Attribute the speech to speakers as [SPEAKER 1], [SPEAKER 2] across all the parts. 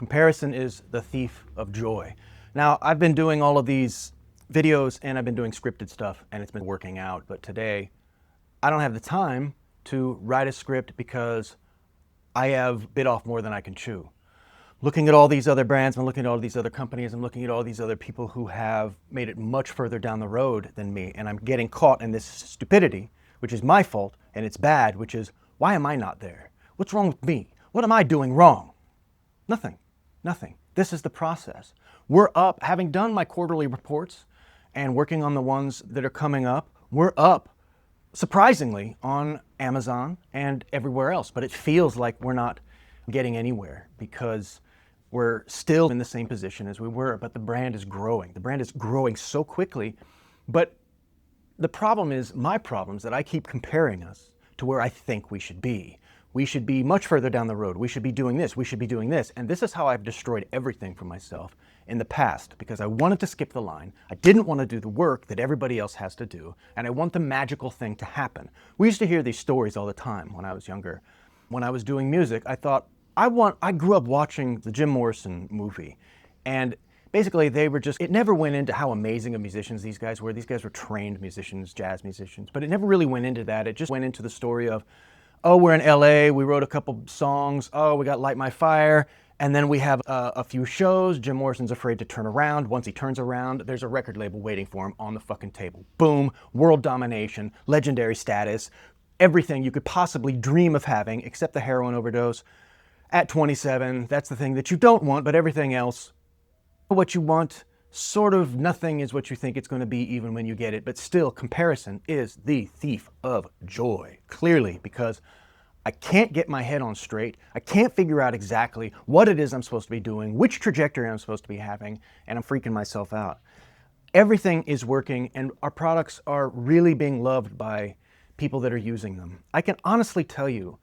[SPEAKER 1] Comparison is the thief of joy. Now, I've been doing all of these videos and I've been doing scripted stuff and it's been working out, but today I don't have the time to write a script because I have bit off more than I can chew. Looking at all these other brands, I'm looking at all these other companies, I'm looking at all these other people who have made it much further down the road than me, and I'm getting caught in this stupidity, which is my fault, and it's bad, which is, why am I not there? What's wrong with me? What am I doing wrong? Nothing. This is the process. We're up, having done my quarterly reports and working on the ones that are coming up, we're up, surprisingly, on Amazon and everywhere else, but it feels like we're not getting anywhere because we're still in the same position as we were, but the brand is growing. The brand is growing so quickly, but the problem is, my problem is that I keep comparing us to where I think we should be. We should be much further down the road. We should be doing this. We should be doing this. And this is how I've destroyed everything for myself in the past, because I wanted to skip the line. I didn't want to do the work that everybody else has to do. And I want the magical thing to happen. We used to hear these stories all the time when I was younger. When I was doing music, I thought, I grew up watching the Jim Morrison movie. And basically they were just, it never went into how amazing of musicians these guys were. These guys were trained musicians, jazz musicians, but it never really went into that. It just went into the story of, oh, we're in LA, we wrote a couple songs, oh, we got Light My Fire, and then we have a few shows. Jim Morrison's afraid to turn around. Once he turns around, there's a record label waiting for him on the fucking table. Boom, world domination, legendary status, everything you could possibly dream of having except the heroin overdose. At 27, that's the thing that you don't want, but everything else, what you want, sort of nothing is what you think it's going to be even when you get it, but still comparison is the thief of joy, clearly, because I can't get my head on straight. I can't figure out exactly what it is I'm supposed to be doing, which trajectory I'm supposed to be having, and I'm freaking myself out. Everything is working and our products are really being loved by people that are using them. I can honestly tell you,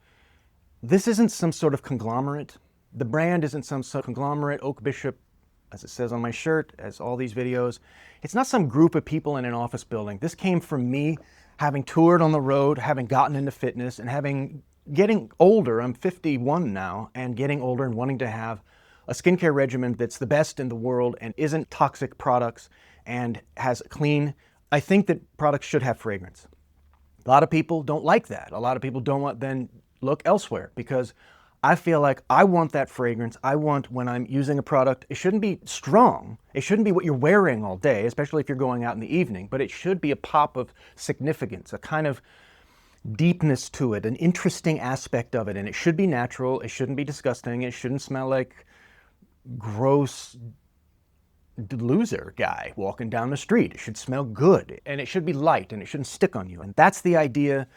[SPEAKER 1] this isn't some sort of conglomerate. The brand isn't some sort of conglomerate, Oak Bishop, as it says on my shirt, as all these videos. It's not some group of people in an office building. This came from me having toured on the road, having gotten into fitness, and getting older. I'm 51 now, and getting older and wanting to have a skincare regimen that's the best in the world and isn't toxic products and has clean. I think that products should have fragrance. A lot of people don't like that. A lot of people don't want, then look elsewhere, because I feel like I want that fragrance. I want, when I'm using a product, it shouldn't be strong. It shouldn't be what you're wearing all day, especially if you're going out in the evening, but it should be a pop of significance, a kind of deepness to it, an interesting aspect of it, and it should be natural. It shouldn't be disgusting. It shouldn't smell like gross loser guy walking down the street. It should smell good, and it should be light, and it shouldn't stick on you, and that's the idea.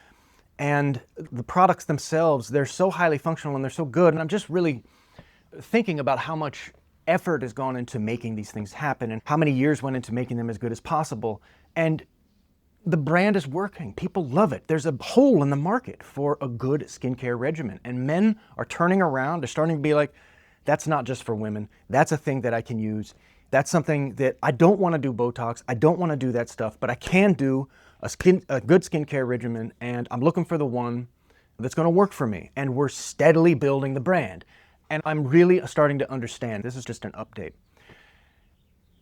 [SPEAKER 1] And the products themselves, they're so highly functional and they're so good. And I'm just really thinking about how much effort has gone into making these things happen and how many years went into making them as good as possible. And the brand is working. People love it. There's a hole in the market for a good skincare regimen. And men are turning around. They're starting to be like, that's not just for women. That's a thing that I can use. That's something that I don't want to do Botox. I don't want to do that stuff, but I can do a good skincare regimen, and I'm looking for the one that's going to work for me. And we're steadily building the brand. And I'm really starting to understand, this is just an update.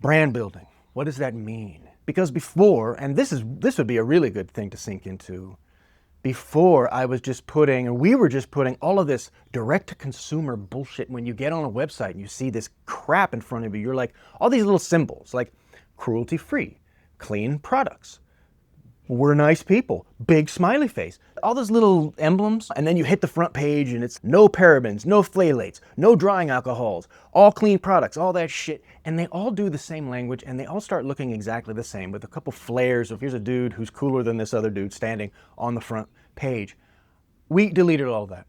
[SPEAKER 1] Brand building, what does that mean? Because before, and this would be a really good thing to sink into, before I was just putting, and we were just putting all of this direct-to-consumer bullshit. When you get on a website and you see this crap in front of you, you're like, all these little symbols, like cruelty-free, clean products, we're nice people, big smiley face, all those little emblems, and then you hit the front page and it's no parabens, no phthalates, no drying alcohols, all clean products, all that shit, and they all do the same language and they all start looking exactly the same with a couple flares of here's a dude who's cooler than this other dude standing on the front page. We deleted all of that.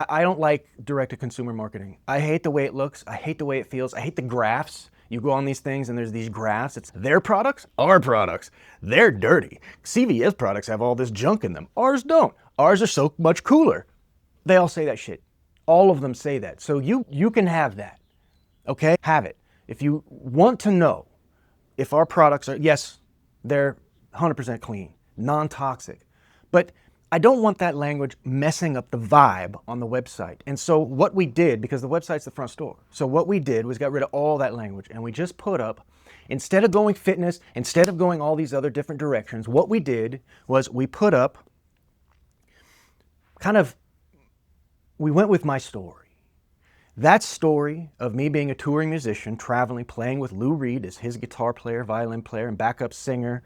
[SPEAKER 1] I don't like direct-to-consumer marketing. I hate the way it looks, I hate the way it feels, I hate the graphs. You go on these things and there's these graphs. It's their products, our products. They're dirty. CVS products have all this junk in them. Ours don't. Ours are so much cooler. They all say that shit. All of them say that. So you can have that. Okay? Have it. If you want to know if our products are, yes, they're 100% clean, non-toxic. But I don't want that language messing up the vibe on the website. And so what we did, because the website's the front store, so what we did was got rid of all that language, and we just put up, instead of going fitness, instead of going all these other different directions, what we did was we put up we went with my story. That story of me being a touring musician, traveling, playing with Lou Reed as his guitar player, violin player, and backup singer.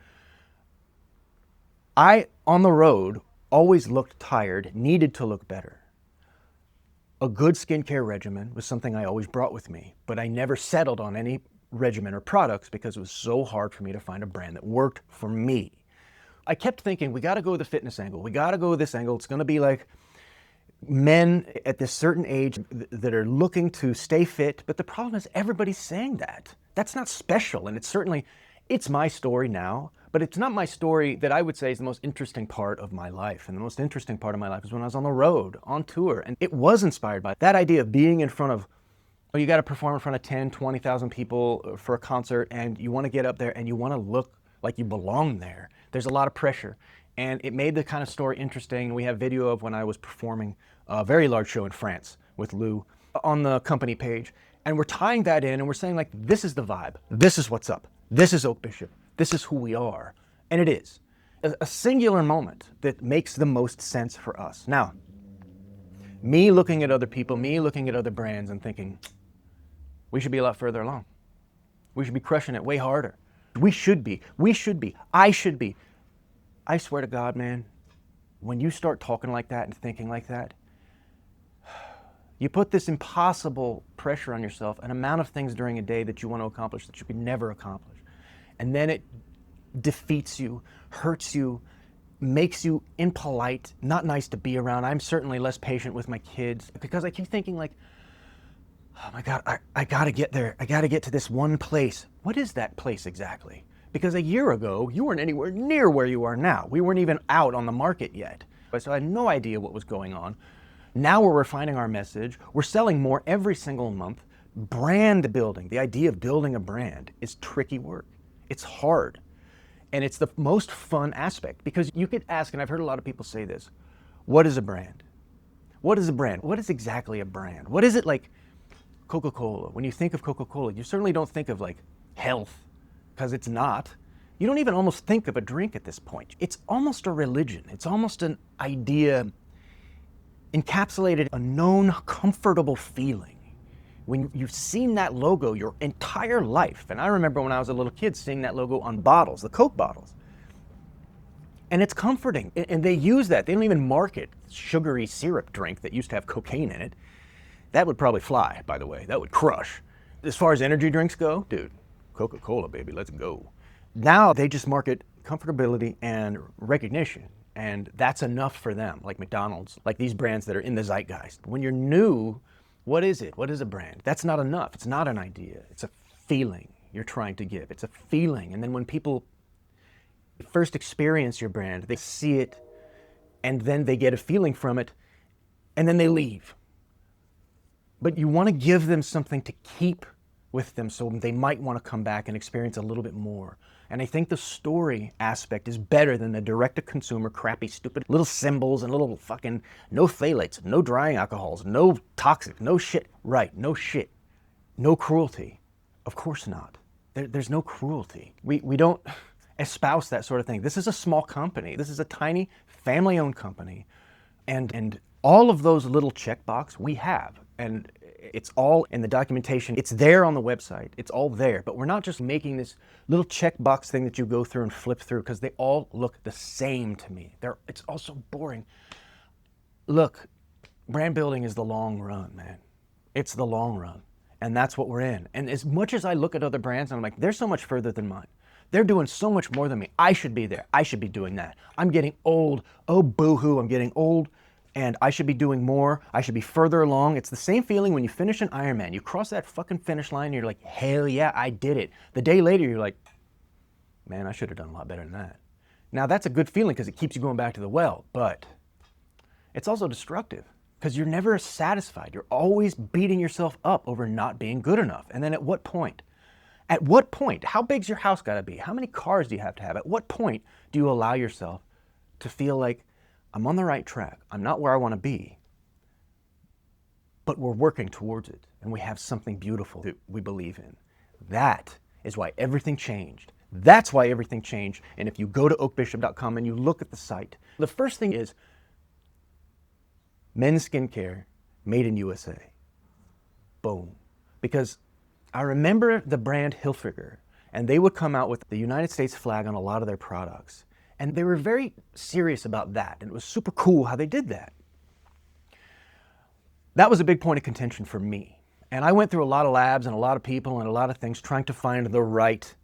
[SPEAKER 1] I, on the road, always looked tired, needed to look better. A good skincare regimen was something I always brought with me, but I never settled on any regimen or products because it was so hard for me to find a brand that worked for me. I kept thinking, we got to go the fitness angle. We got to go this angle. It's going to be like men at this certain age that are looking to stay fit. But the problem is everybody's saying that. That's not special. And it's my story now, but it's not my story that I would say is the most interesting part of my life. And the most interesting part of my life is when I was on the road, on tour. And it was inspired by that idea of being in front of, oh, you got to perform in front of 10, 20,000 people for a concert, and you want to get up there and you want to look like you belong there. There's a lot of pressure. And it made the kind of story interesting. We have video of when I was performing a very large show in France with Lou on the company page. And we're tying that in and we're saying, like, this is the vibe. This is what's up. This is Oak Bishop. This is who we are. And it is a singular moment that makes the most sense for us. Now, me looking at other people, me looking at other brands and thinking, we should be a lot further along. We should be crushing it way harder. We should be. I should be. I swear to God, man, when you start talking like that and thinking like that, you put this impossible pressure on yourself, an amount of things during a day that you want to accomplish that you could never accomplish. And then it defeats you, hurts you, makes you impolite, not nice to be around. I'm certainly less patient with my kids because I keep thinking, like, oh my God, I gotta get there. I gotta get to this one place. What is that place exactly? Because a year ago, you weren't anywhere near where you are now. We weren't even out on the market yet. So I had no idea what was going on. Now we're refining our message. We're selling more every single month. Brand building, the idea of building a brand, is tricky work. It's hard. And it's the most fun aspect because you could ask, and I've heard a lot of people say this, what is a brand? What is a brand? What is exactly a brand? What is it like Coca-Cola? When you think of Coca-Cola, you certainly don't think of like health, because it's not. You don't even almost think of a drink at this point. It's almost a religion. It's almost an idea encapsulated, a known, comfortable feeling. When you've seen that logo your entire life, and I remember when I was a little kid seeing that logo on bottles, the Coke bottles. And it's comforting, and they use that. They don't even market sugary syrup drink that used to have cocaine in it. That would probably fly, by the way. That would crush. As far as energy drinks go, dude, Coca-Cola, baby, let's go. Now they just market comfortability and recognition, and that's enough for them, like McDonald's, like these brands that are in the zeitgeist. When you're new, what is it? What is a brand? That's not enough. It's not an idea. It's a feeling you're trying to give. It's a feeling. And then when people first experience your brand, they see it, and then they get a feeling from it, and then they leave. But you want to give them something to keep with them so they might want to come back and experience a little bit more. And I think the story aspect is better than the direct-to-consumer, crappy, stupid little symbols and little fucking no phthalates, no drying alcohols, no toxic, no shit. Right, no shit. No cruelty. Of course not. There's no cruelty. We don't espouse that sort of thing. This is a small company. This is a tiny family-owned company. And all of those little checkbox we have. And it's all in the documentation. It's there on the website. It's all there. But we're not just making this little checkbox thing that you go through and flip through because they all look the same to me. It's all so boring. Look, brand building is the long run, man. It's the long run. And that's what we're in. And as much as I look at other brands, I'm like, they're so much further than mine. They're doing so much more than me. I should be there. I should be doing that. I'm getting old. Oh, boo-hoo, I'm getting old. And I should be doing more. I should be further along. It's the same feeling when you finish an Ironman. You cross that fucking finish line and you're like, hell yeah, I did it. The day later, you're like, man, I should have done a lot better than that. Now, that's a good feeling because it keeps you going back to the well, but it's also destructive because you're never satisfied. You're always beating yourself up over not being good enough. And then at what point? At what point? How big's your house got to be? How many cars do you have to have? At what point do you allow yourself to feel like, I'm on the right track. I'm not where I want to be, but we're working towards it, and we have something beautiful that we believe in. That is why everything changed. That's why everything changed. And if you go to oakbishop.com and you look at the site, the first thing is men's skincare made in USA. Boom. Because I remember the brand Hilfiger, and they would come out with the United States flag on a lot of their products. And they were very serious about that, and it was super cool how they did that. That was a big point of contention for me. And I went through a lot of labs and a lot of people and a lot of things trying to find the right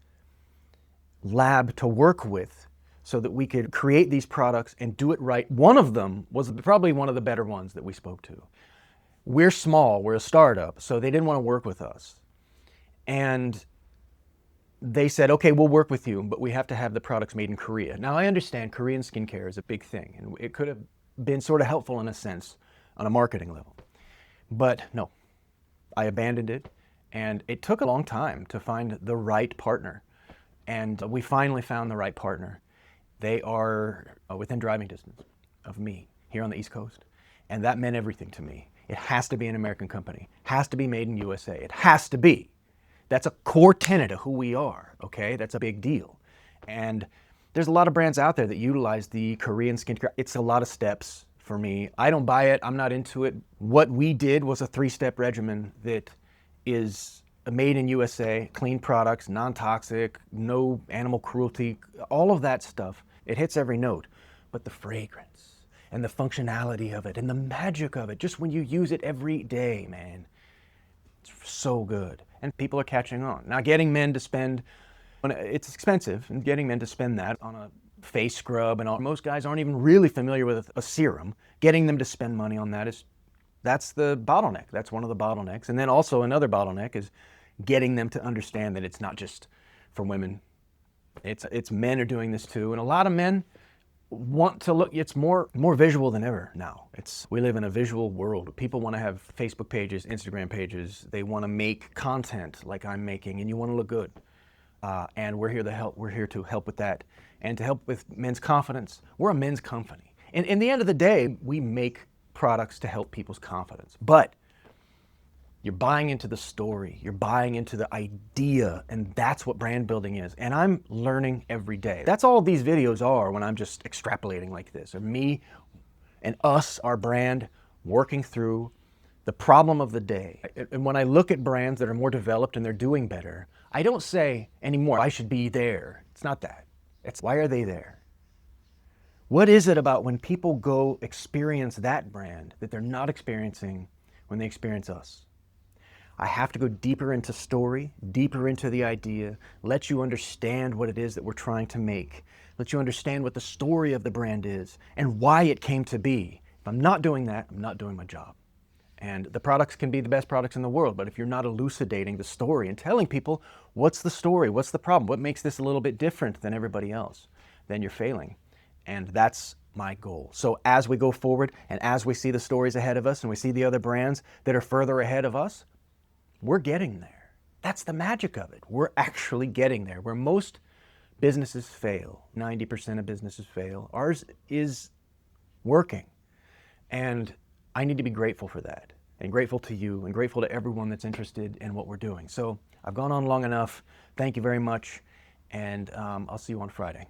[SPEAKER 1] lab to work with so that we could create these products and do it right. One of them was probably one of the better ones that we spoke to. We're small, we're a startup, so they didn't want to work with us. And they said, okay, we'll work with you, but we have to have the products made in Korea. Now, I understand Korean skincare is a big thing, and it could have been sort of helpful in a sense on a marketing level. But no, I abandoned it, and it took a long time to find the right partner. And we finally found the right partner. They are within driving distance of me here on the East Coast, and that meant everything to me. It has to be an American company, has to be made in USA, it has to be. That's a core tenet of who we are, okay? That's a big deal. And there's a lot of brands out there that utilize the Korean skincare. It's a lot of steps for me. I don't buy it, I'm not into it. What we did was a 3-step regimen that is made in USA, clean products, non-toxic, no animal cruelty, all of that stuff. It hits every note. But the fragrance and the functionality of it and the magic of it, just when you use it every day, man, it's so good. And people are catching on. Now, getting men to spend, it's expensive, and getting men to spend that on a face scrub, and all, most guys aren't even really familiar with a serum. Getting them to spend money on that that's the bottleneck. That's one of the bottlenecks. And then also another bottleneck is getting them to understand that it's not just for women. It's men are doing this too. And a lot of men want to look, it's more visual than ever now. We live in a visual world. People want to have Facebook pages, Instagram pages. They want to make content like I'm making, and you want to look good. And we're here to help. We're here to help with that and to help with men's confidence. We're a men's company. And in the end of the day, we make products to help people's confidence. But you're buying into the story, you're buying into the idea, and that's what brand building is. And I'm learning every day. That's all these videos are when I'm just extrapolating like this, or me and us, our brand, working through the problem of the day. And when I look at brands that are more developed and they're doing better, I don't say anymore, I should be there. It's not that. It's why are they there? What is it about when people go experience that brand that they're not experiencing when they experience us? I have to go deeper into story, deeper into the idea, let you understand what it is that we're trying to make, let you understand what the story of the brand is and why it came to be. If I'm not doing that, I'm not doing my job. And the products can be the best products in the world, but if you're not elucidating the story and telling people what's the story, what's the problem, what makes this a little bit different than everybody else, then you're failing. And that's my goal. So as we go forward and as we see the stories ahead of us and we see the other brands that are further ahead of us, we're getting there. That's the magic of it. We're actually getting there. Where most businesses fail, 90% of businesses fail, ours is working. And I need to be grateful for that, and grateful to you, and grateful to everyone that's interested in what we're doing. So I've gone on long enough. Thank you very much, and I'll see you on Friday.